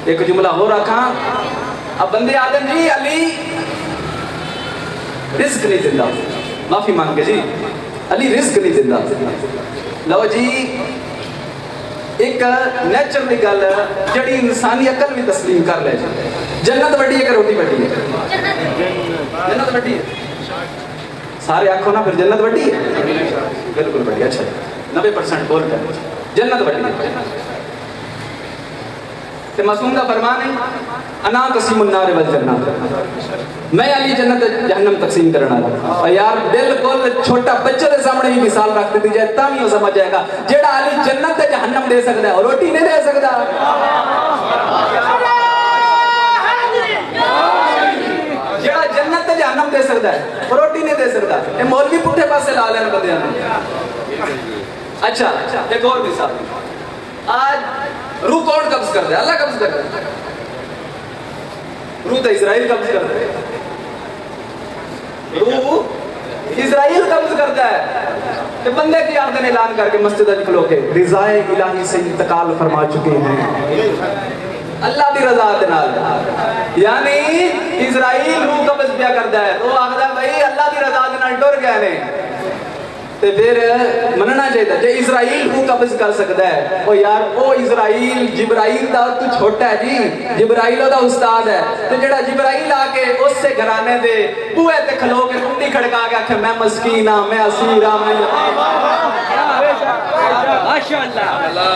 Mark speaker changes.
Speaker 1: ایک جملہ ہو رکھا اب بندے آدم جی علی رزق نہیں دیتا، معافی مانگ کے جی علی رزق نہیں دیتا. لو جی ایک نیچرلی گل جڑی انسانی عقل بھی تسلیم کر لے جی، جنت وڈی ہے کہ روٹی وڈی ہے؟ جنت وڈی ہے. سارے آنکھوں نا پھر جنت وڈی ہے؟ بالکل وڈی. اچھا 90% بول کر جنت وڈی ہے. تے معصوم دا فرمان ہے انا قسیم النار والجنہ، میں علی جنت جہنم تقسیم کرنا رہا. اور یار بالکل چھوٹا بچے دے سامنے ہی مثال رکھ دی جائے تا بھی وہ سمجھ جائے گا جیڑا علی جنت تے جہنم دے سکتا ہے اور روٹی نہیں دے سکتا. جیڑا جنت تے جہنم دے سکتا ہے اور روٹی نہیں دے سکتا. یہ مولوی پٹھے پاسے لا لین بندیاں نے. اچھا ایک اور مثال، آج روح کون قبض کرتا ہے؟ اللہ قبض کرتا ہے. روح تو اسرائیل قبض کرتا ہے، روح اسرائیل قبض کرتا ہے. کہ بندے کی آمدن اعلان کر کے مسجد کھلو کے رضائے الہی سے انتقال فرما چکے ہیں اللہ دی رضا دے نال. یعنی اسرائیل روح قبض پیا کرتا ہے، وہ آخدا بھائی اللہ دی رضا دے نال ٹر گئے نے. تے پھر مننا چاہیے جے اسرائیل روح قبض کر سکتا ہے. او یار او اسرائیل جبرائیل دا تو چھوٹا ہے جی، جبرائیل دا استاد ہے. تے جڑا جبرائیل آ کے اس سے گھرانے دے بوئے تے کھلو کے کنڈی کھڑکا کے آکھے میں مسکین ہاں، میں اسیر ہاں، میں ماشاءاللہ